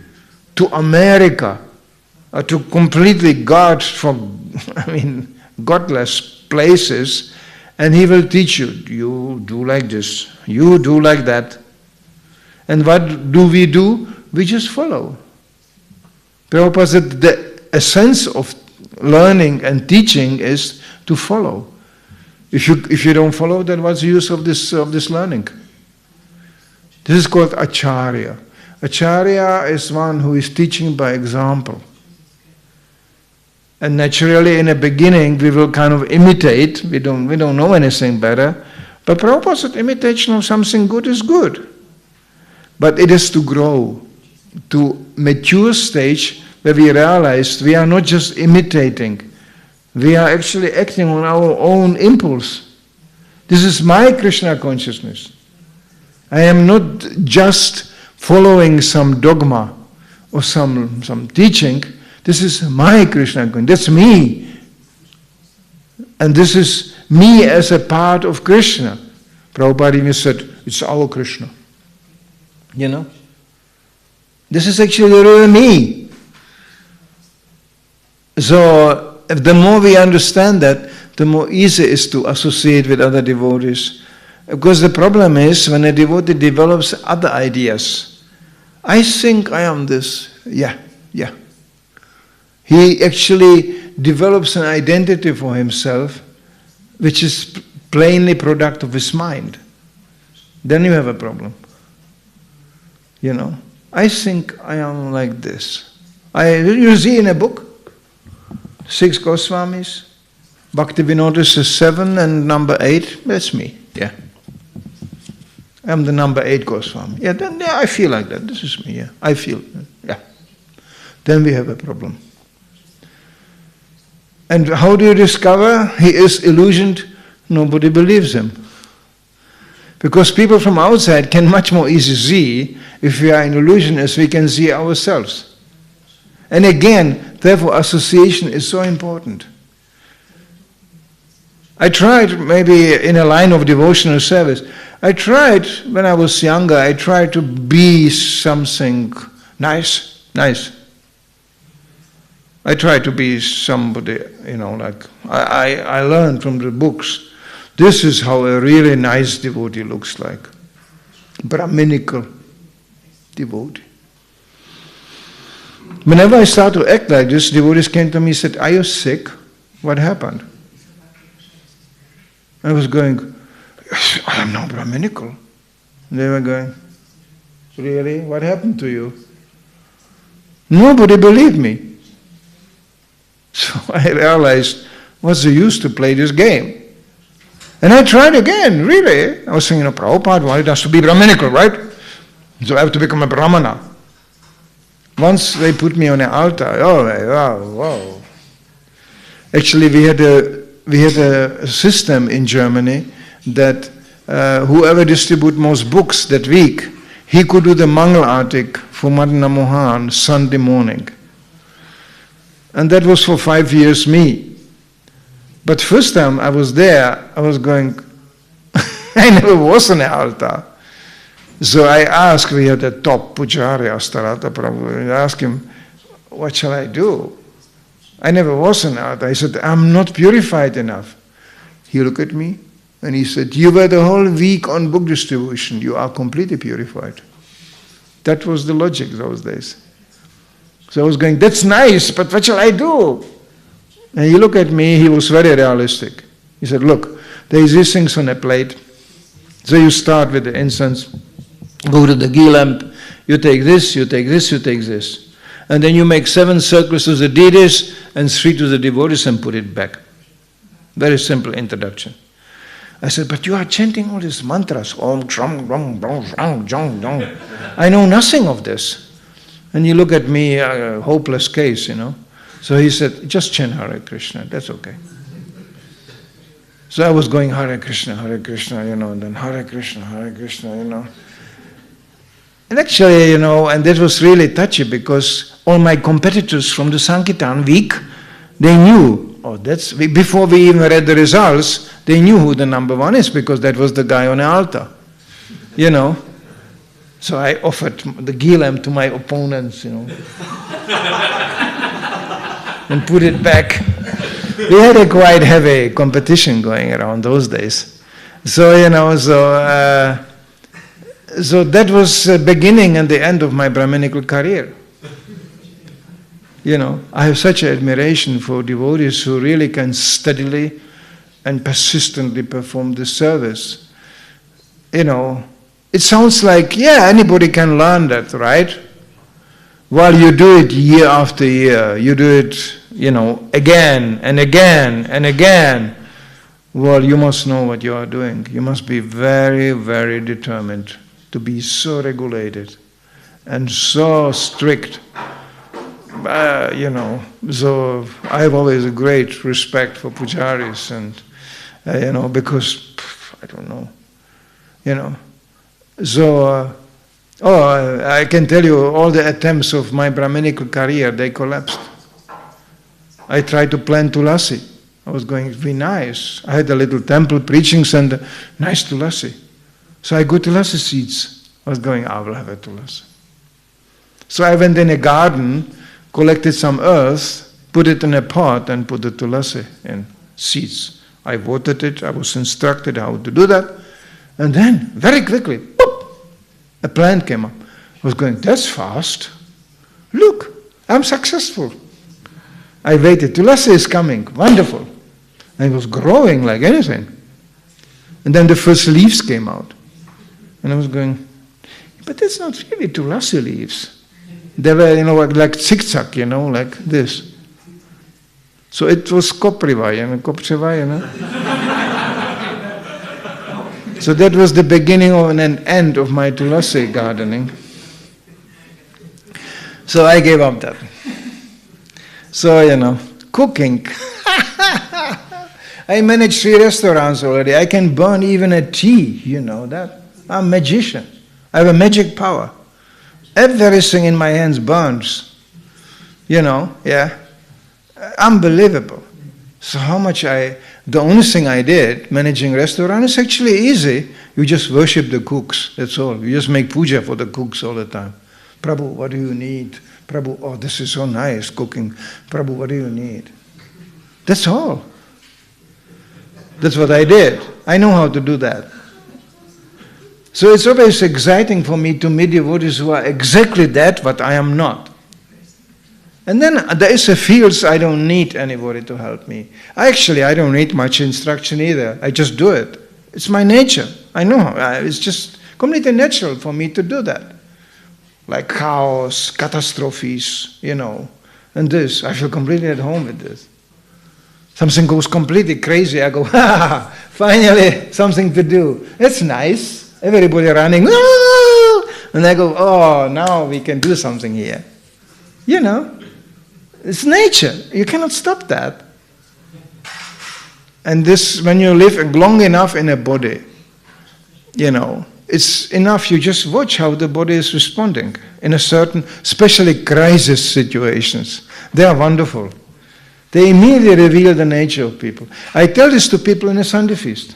to America, to completely godless places, and he will teach you, you do like this, you do like that. And what do? We just follow. Prabhupada said the essence of learning and teaching is to follow. If you don't follow, then what's the use of this learning? This is called Acharya. Acharya is one who is teaching by example. And naturally, in the beginning, we will kind of imitate. We don't know anything better. But Prabhupada said imitation of something good is good. But it is to grow to mature stage where we realize we are not just imitating. We are actually acting on our own impulse. This is my Krishna consciousness. I am not just following some dogma or some teaching. This is my Krishna consciousness. That's me. And this is me as a part of Krishna. Prabhupada even said, it's our Krishna. You know? This is actually the real me. So, the more we understand that, the more easy it is to associate with other devotees. Because the problem is, when a devotee develops other ideas, I think I am this. Yeah. He actually develops an identity for himself, which is plainly product of his mind. Then you have a problem. You know, I think I am like this. You see in a book, 6 Goswamis, Bhaktivinoda is 7 and number 8, that's me, yeah. I'm the number 8 Goswami. Yeah, then I feel like that, this is me, yeah. I feel, yeah. Then we have a problem. And how do you discover he is illusioned? Nobody believes him. Because people from outside can much more easily see if we are in illusion as we can see ourselves. And again, therefore association is so important. I tried maybe in a line of devotional service. I tried when I was younger, I tried to be something nice. I tried to be somebody, like I learned from the books. This is how a really nice devotee looks like. Brahminical devotee. Whenever I start to act like this, devotees came to me and said, are you sick? What happened? I was going, I am not Brahminical. They were going, really? What happened to you? Nobody believed me. So I realized, what's the use to play this game? And I tried again, really. I was thinking, Prabhupada wanted us to be Brahminical, right? So I have to become a Brahmana. Once they put me on an altar, wow. Actually, we had a system in Germany that whoever distributed most books that week, he could do the Mangal Artik for Madana Mohan Sunday morning. And that was for 5 years me. But first time I was there, I was going, I never was on the altar. So I asked, we had a top Pujari, Astarata Prabhu, and I asked him, what shall I do? I never was an arhat. I said, I'm not purified enough. He looked at me and he said, you were the whole week on book distribution. You are completely purified. That was the logic those days. So I was going, that's nice, but what shall I do? And he looked at me, he was very realistic. He said, look, there is these things on a plate. So you start with the incense, go to the ghee lamp, you take this, you take this, you take this. And then you make 7 circles to the deities and 3 to the devotees and put it back. Very simple introduction. I said, but you are chanting all these mantras. Om, drum, drum, drum, drum, drum, drum. I know nothing of this. And you look at me, a hopeless case, So he said, just chant Hare Krishna, that's okay. So I was going Hare Krishna, and then Hare Krishna, And actually, and that was really touchy because all my competitors from the Sankirtan week, they knew, before we even read the results, they knew who the number 1 is because that was the guy on the altar, So I offered the ghee lamp to my opponents, and put it back. We had a quite heavy competition going around those days. So, so that was the beginning and the end of my Brahminical career. I have such admiration for devotees who really can steadily and persistently perform this service. It sounds like, anybody can learn that, right? Well, you do it year after year. You do it, again and again and again. Well, you must know what you are doing. You must be very, very determined to be so regulated and so strict. So I have always a great respect for pujaris and, because, I don't know, So, I can tell you all the attempts of my Brahminical career, they collapsed. I tried to plant tulasi. I was going to be nice. I had a little temple preaching center, nice tulasi. So I got tulasi seeds. I was going, I will have a tulasi. So I went in a garden, collected some earth, put it in a pot and put the tulasi in seeds. I watered it. I was instructed how to do that. And then, very quickly, poof, a plant came up. I was going, that's fast. Look, I'm successful. I waited. Tulasi is coming. Wonderful. And it was growing like anything. And then the first leaves came out. And I was going, but that's not really tulasi leaves. They were, like zigzag, like this. So it was kopriva, So that was the beginning of an end of my tulasi gardening. So I gave up that. So, cooking. I manage 3 restaurants already. I can burn even a tea, that. I'm a magician. I have a magic power. Everything in my hands burns. Unbelievable. So the only thing I did, managing restaurant, is actually easy. You just worship the cooks, that's all. You just make puja for the cooks all the time. Prabhu, what do you need? Prabhu, oh, this is so nice cooking. Prabhu, what do you need? That's all. That's what I did. I know how to do that. So it's always exciting for me to meet devotees who are exactly that, what I am not. And then there is a field I don't need anybody to help me. I don't need much instruction either. I just do it. It's my nature. I know. It's just completely natural for me to do that. Like chaos, catastrophes, and this. I feel completely at home with this. Something goes completely crazy. I go, finally something to do. It's nice. Everybody running. And I go, oh, now we can do something here. It's nature. You cannot stop that. And this, when you live long enough in a body, it's enough you just watch how the body is responding in a certain, especially crisis situations. They are wonderful. They immediately reveal the nature of people. I tell this to people in a Sunday feast.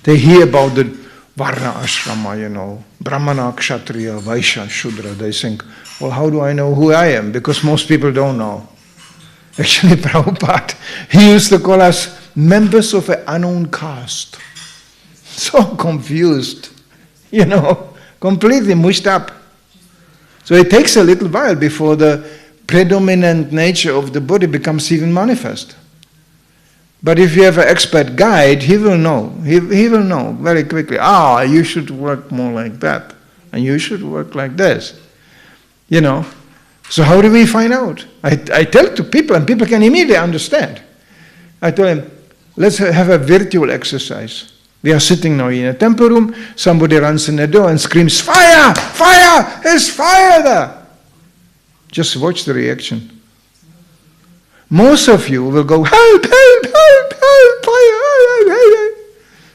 They hear about the Varna Ashrama, Brahmana, Kshatriya, Vaishya, Shudra. They think, well, how do I know who I am? Because most people don't know. Actually, Prabhupada, he used to call us members of an unknown caste. So confused, completely mushed up. So it takes a little while before the predominant nature of the body becomes even manifest. But if you have an expert guide, he will know. He will know very quickly. You should work more like that. And you should work like this. So how do we find out? I tell to people, and people can immediately understand. I tell them, let's have a virtual exercise. We are sitting now in a temple room. Somebody runs in the door and screams, "Fire! Fire! There's fire there!" Just watch the reaction. Most of you will go, "Help! Help! Help! Help! Fire! Help! Help! Help!"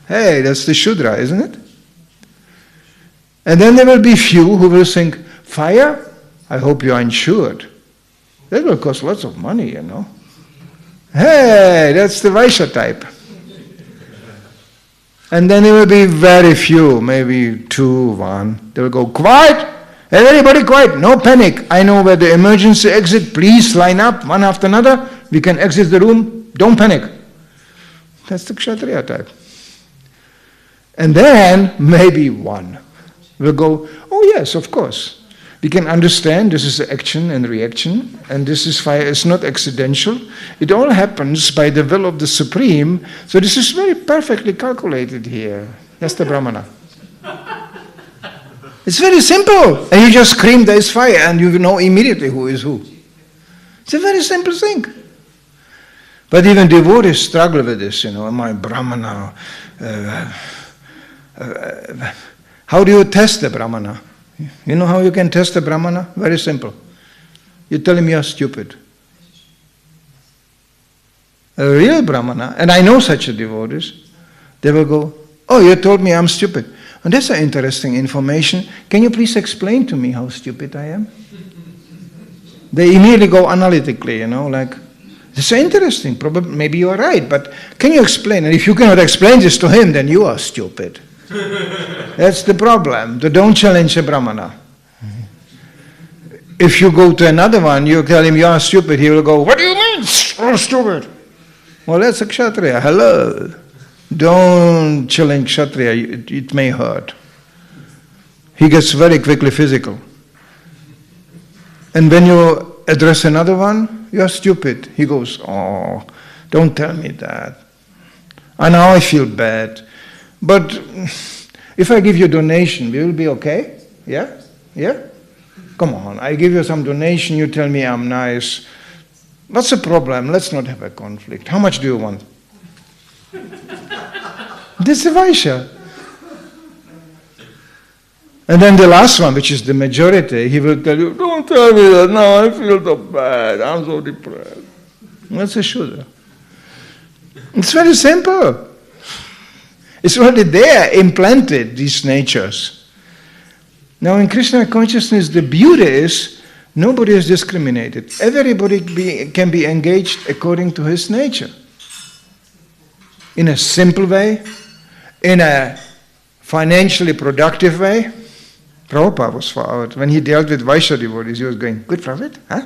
Hey, that's the Shudra, isn't it? And then there will be few who will think, "Fire? I hope you are insured. That will cost lots of money, Hey, that's the Vaishya type. And then there will be very few, maybe 2, 1. They will go, "Quiet! Everybody quiet, no panic. I know where the emergency exit. Please line up one after another. We can exit the room. Don't panic." That's the Kshatriya type. And then maybe 1 will go, "Oh yes, of course. We can understand this is action and reaction, and this is fire. It's not accidental. It all happens by the will of the Supreme. So this is very perfectly calculated here." That's the Brahmana. It's very simple. And you just scream, "There is fire," and you know immediately who is who. It's a very simple thing. But even devotees struggle with this, Am I Brahmana? How do you test the Brahmana? You know how you can test a Brahmana? Very simple. You tell him you are stupid. A real Brahmana, and I know such a devotees, they will go, "Oh, you told me I'm stupid. And that's an interesting information. Can you please explain to me how stupid I am?" They immediately go analytically, like, "This is interesting. Probably, maybe you are right, but can you explain? And if you cannot explain this to him, then you are stupid." That's the problem. Don't challenge a Brahmana. If you go to another one, you tell him you are stupid, he will go, "What do you mean? Oh, stupid." Well, that's a Kshatriya. Hello. Don't challenge Kshatriya. It may hurt. He gets very quickly physical. And when you address another one, "You are stupid." He goes, "Oh, don't tell me that. And now I feel bad. But if I give you a donation, will it be okay? Yeah? Yeah? Come on, I give you some donation, you tell me I'm nice. What's the problem? Let's not have a conflict. How much do you want?" This is Vaishya. And then the last one, which is the majority, he will tell you, "Don't tell me that, now I feel so bad, I'm so depressed." That's a Shudra. It's very simple. It's already there, implanted, these natures. Now in Krishna consciousness, the beauty is, nobody is discriminated. Everybody can be engaged according to his nature. In a simple way, in a financially productive way. Prabhupada was far out. When he dealt with Vaishya devotees, he was going, "Good prophet, huh?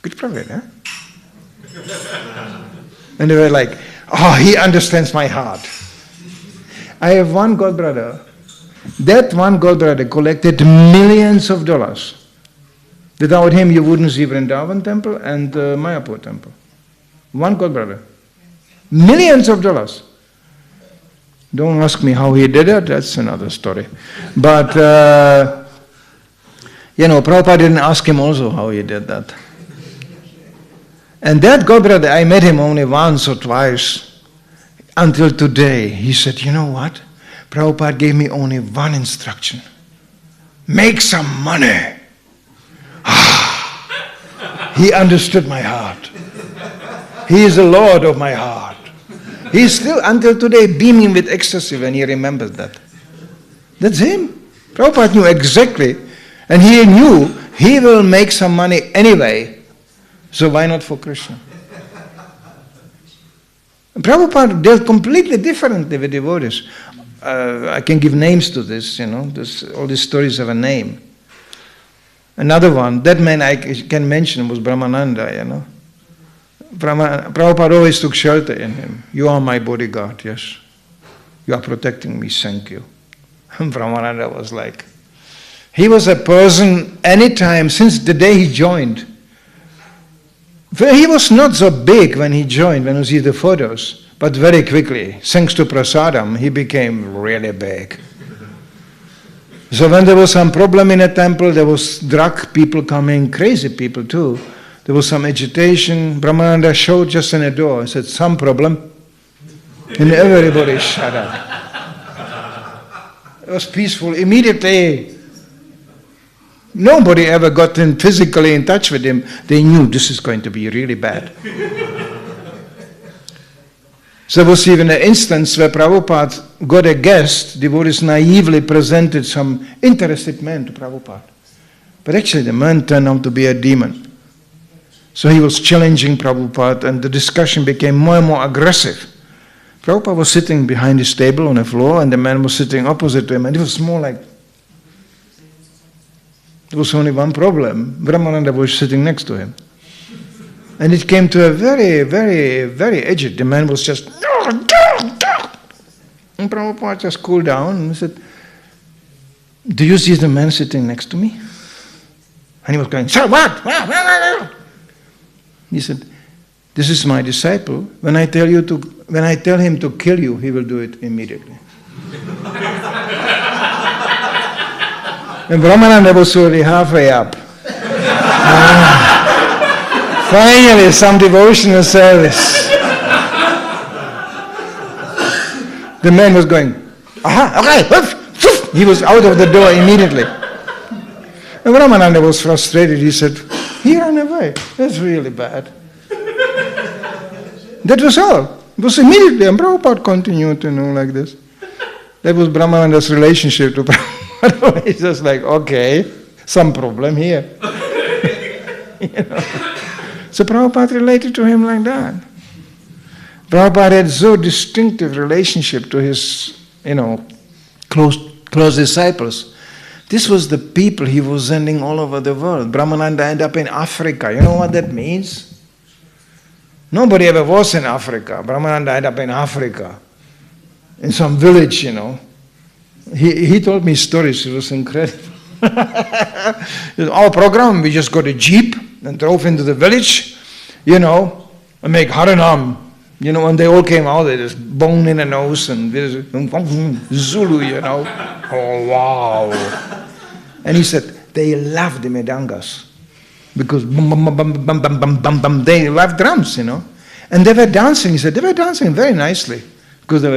Good prophet, huh?" And they were like, "Oh, he understands my heart." I have one godbrother. That one godbrother collected millions of dollars. Without him, you wouldn't see Vrindavan temple and Mayapur temple. One godbrother. Millions of dollars. Don't ask me how he did it, that's another story. But, Prabhupada didn't ask him also how he did that. And that godbrother, I met him only once or twice until today. He said, "You know what? Prabhupada gave me only one instruction. Make some money." He understood my heart. He is the Lord of my heart. He is still, until today, beaming with ecstasy when he remembers that. That's him. Prabhupada knew exactly. And he knew he will make some money anyway. So why not for Krishna? Prabhupada dealt completely differently with devotees. I can give names to this, all these stories have a name. Another one, that man I can mention was Brahmananda, Prabhupada always took shelter in him. You are my bodyguard, yes. You are protecting me, thank you. And Brahmananda was like, he was a person anytime, since the day he joined. He was not so big when he joined, when you see the photos, but very quickly, thanks to prasadam, he became really big. So when there was some problem in a temple, there was drug people coming, crazy people too. There was some agitation. Brahmananda showed just in a door and said, some problem. And everybody shut up. It was peaceful. Immediately, nobody ever got in physically in touch with him. They knew this is going to be really bad. So there was even an instance where Prabhupada got a guest. Devotees naively presented some interested man to Prabhupada. But actually the man turned out to be a demon. So he was challenging Prabhupada and the discussion became more and more aggressive. Prabhupada was sitting behind his table on the floor and the man was sitting opposite to him, and it was more like, there was only one problem. Brahmananda was sitting next to him. And it came to a very, very, very aged. The man was just, and Prabhupada just cooled down and said, do you see the man sitting next to me? And he was going, sir, what? He said, this is my disciple. When I tell him to kill you, he will do it immediately. And Brahmananda was already halfway up. Finally, some devotional service. The man was going, aha, okay, he was out of the door immediately. And Brahmananda was frustrated. He said, he ran away. That's really bad. That was all. It was immediately, and Prabhupada continued, like this. That was Brahmananda's relationship to Prabhupada. It's just like, okay, some problem here. So Prabhupada related to him like that. Prabhupada had so distinctive relationship to his, close disciples. This was the people he was sending all over the world. Brahmananda ended up in Africa. You know what that means? Nobody ever was in Africa. Brahmananda ended up in Africa, in some village, He told me stories. It was incredible. Our program, we just got a jeep and drove into the village, and make Haranam. When they all came out, they just bone in the nose and Zulu, Oh, wow. And he said, they loved the Medangas because bum, bum, bum, bum, bum, bum, bum, bum, they loved drums, And they were dancing, he said, they were dancing very nicely because they were